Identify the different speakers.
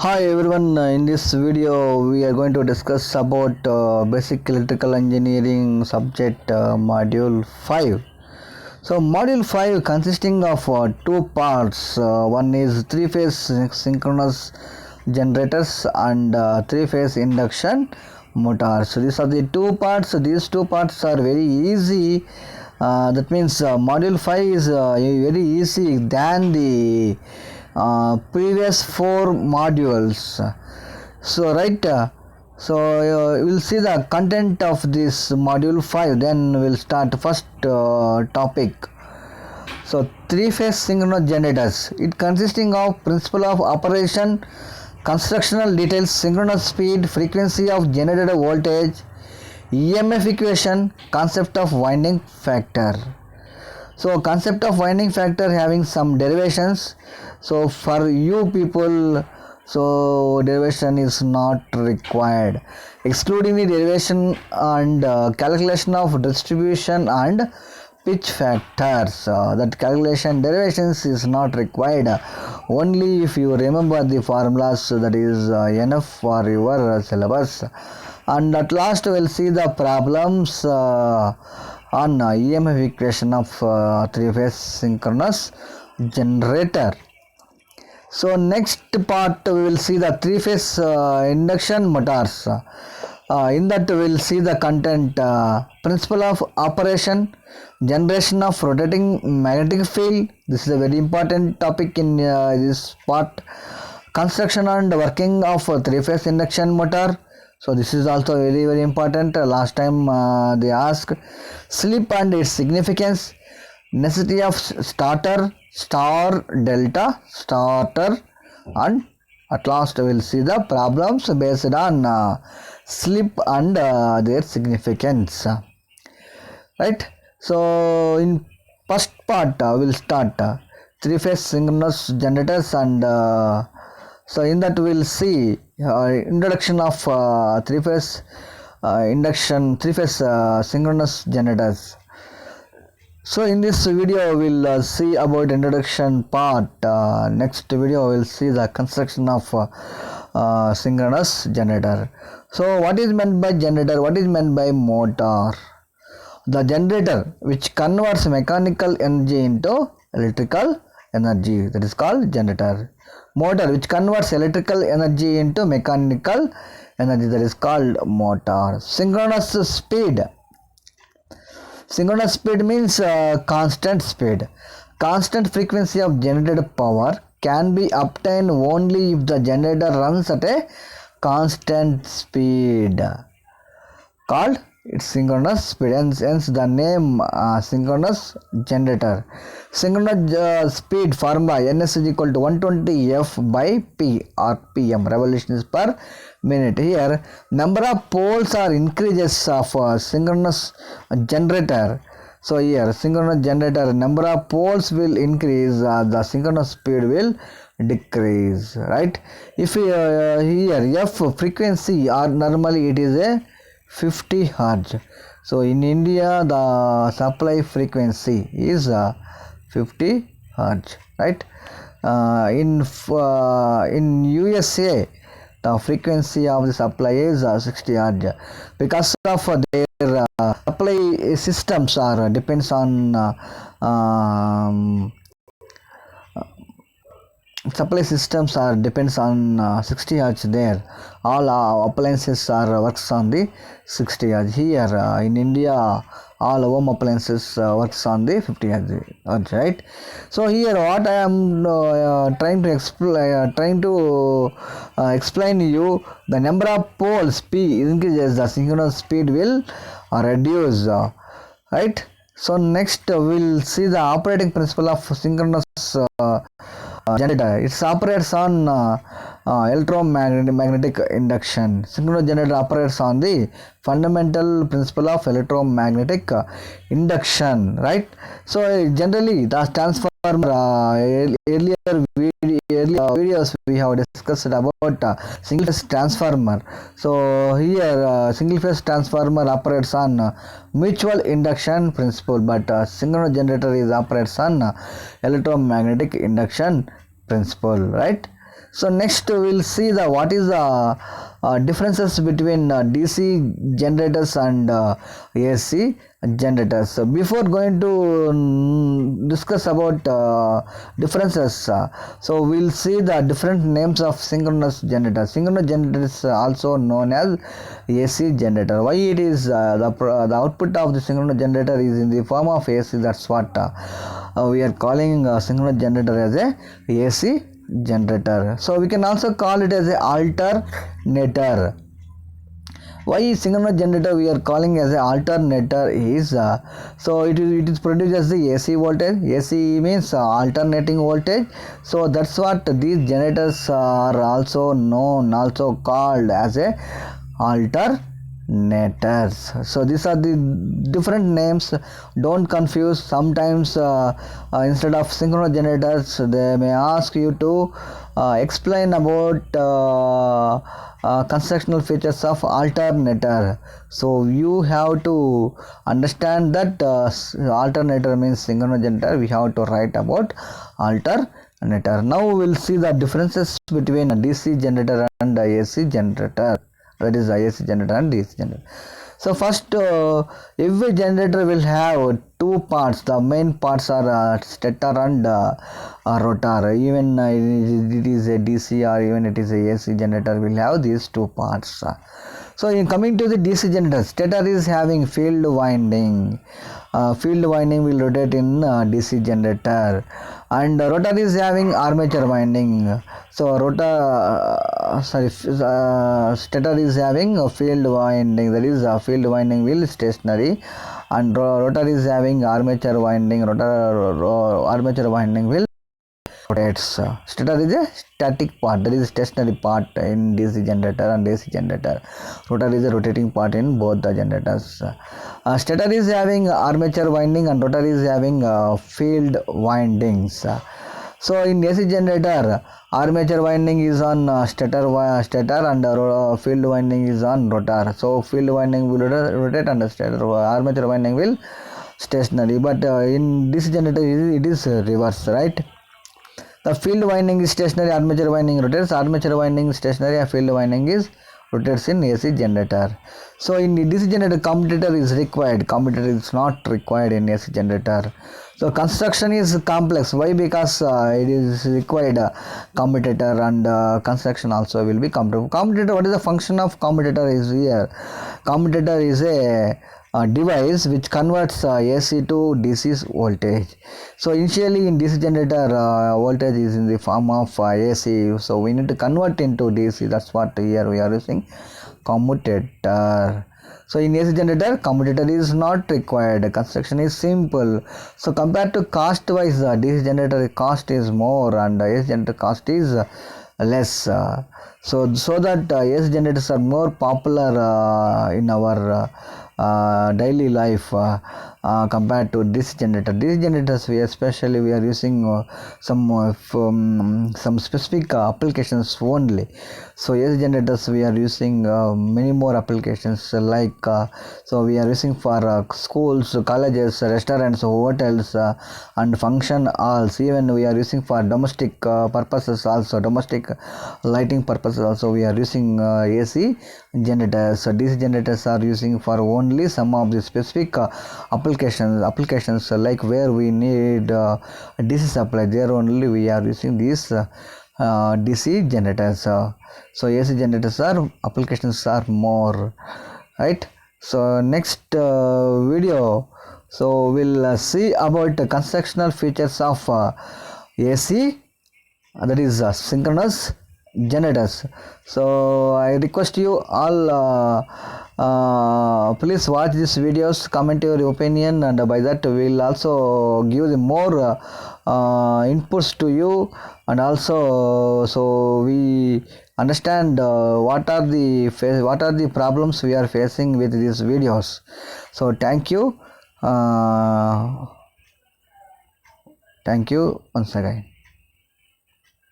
Speaker 1: Hi everyone, in this video we are going to discuss about basic electrical engineering subject module 5. So module 5 consisting of two parts. One is three-phase synchronous generators and three-phase induction motors. So these are the two parts. These two parts are very easy. That means module 5 is very easy than the previous four modules. So we'll see the content of this module 5, then we'll start first topic. So three-phase synchronous generators, it consisting of principle of operation, constructional details, synchronous speed, frequency of generated voltage, EMF equation, concept of winding factor. So concept of winding factor having some derivations. So for you people, so derivation is not required. Excluding the derivation and calculation of distribution and pitch factors. That calculation derivations is not required. Only if you remember the formulas, that is enough for your syllabus. And at last we'll see the problems on EMF equation of three-phase synchronous generator. So next part we will see the three-phase induction motors. In that we will see the content, principle of operation, generation of rotating magnetic field. This is a very important topic in this part. Construction and working of three-phase induction motor. So this is also very important. Last time they asked slip and its significance, necessity of starter, star, delta, starter, and at last we will see the problems based on slip and their significance. Right. So in first part we will start three-phase synchronous generators, and so in that we will see introduction of three-phase synchronous generators. So in this video we'll see about introduction part. Next video we'll see the construction of synchronous generator. So what is meant by generator? What is meant by motor? The generator which converts mechanical energy into electrical energy, that is called generator. Motor which converts electrical energy into mechanical energy, that is called motor. Synchronous speed. Synchronous speed means constant speed. Constant frequency of generated power can be obtained only if the generator runs at a constant speed, called its synchronous speed, hence the name synchronous generator. Synchronous speed formula ns is equal to 120 f by p, rpm, revolutions per minute. Here number of poles are increases of synchronous generator. So here synchronous generator number of poles will increase, the synchronous speed will decrease, right? If here f frequency, or normally it is a 50 hertz. So in India the supply frequency is 50 hertz, right? In USA the frequency of the supply is 60 hertz. Because of their supply systems are depends on supply systems are depends on 60 hertz there. All appliances are works on the 60 hertz. Here in India all home appliances works on the 50 hertz, right? So here what I am trying to explain to you, the number of poles p increases, the synchronous speed will reduce, right? So next we'll see the operating principle of synchronous generator. It operates on electromagnetic induction. Synchronous generator operates on the fundamental principle of electromagnetic induction, right? So generally the transformer, earlier videos we have discussed about single phase transformer. So here single phase transformer operates on mutual induction principle, but synchronous generator is operates on electromagnetic induction principle, right? So next we'll see the what is the differences between DC generators and AC generators. So before going to discuss about differences, so we'll see the different names of synchronous generators. Synchronous generators also known as AC generator. Why it is the output of the synchronous generator is in the form of AC. That's what we are calling synchronous generator as a AC generator. So we can also call it as a alternator. Why synchronous generator we are calling as a alternator is so it is produced as the AC voltage. AC means alternating voltage. So that's what these generators are also known, also called as a alternators. So these are the different names. Don't confuse. Sometimes instead of synchronous generators they may ask you to explain about constructional features of alternator. So you have to understand that alternator means synchronous generator. We have to write about alternator. Now we will see the differences between a DC generator and a AC generator. That is AC generator and DC generator. So first, every generator will have two parts. The main parts are stator and rotor. Even it is a DC or even it is a AC generator will have these two parts. So in coming to the DC generator, stator is having field winding. Field winding will rotate in DC generator, and rotor is having armature winding. So stator is having a field winding. That is field winding will stationary, and rotor is having armature winding. Armature winding will rotates. Stator is a static part, that is stationary part in DC generator and AC generator. Rotor is a rotating part in both the generators. Stator is having armature winding and rotor is having field windings. So in AC generator, armature winding is on stator and field winding is on rotor. So field winding will rotate and armature winding will stationary. But in DC generator it is reverse, right? The field winding is stationary, armature winding rotates. Armature winding is stationary, field winding is rotates in AC generator. So in DC generator, commutator is required. Commutator is not required in AC generator. So construction is complex. Why? Because it is required commutator, and construction also will be commutator. Commutator, what is the function of commutator is here? Commutator is a device which converts AC to DC voltage. So initially in DC generator voltage is in the form of AC, so we need to convert into DC. That's what here we are using commutator. So in AC generator, commutator is not required. Construction is simple. So compared to cost wise, DC generator cost is more and AC generator cost is less. So that AC generators are more popular in our daily life compared to DC generator. DC generators we are using some specific applications only. So AC generators we are using many more applications like so we are using for schools, colleges, restaurants, hotels and function halls. Even we are using for domestic purposes also, domestic lighting purposes also we are using AC generators. So DC generators are using for only some of the specific applications like where we need DC supply, there only we are using these DC generators. So AC generators are applications are more, right? So next video, so we'll see about the constructional features of AC, that is synchronous generators. So I request you all please watch these videos, comment your opinion, and by that we will also give the more inputs to you, and also so we understand what are the problems we are facing with these videos. So thank you once again.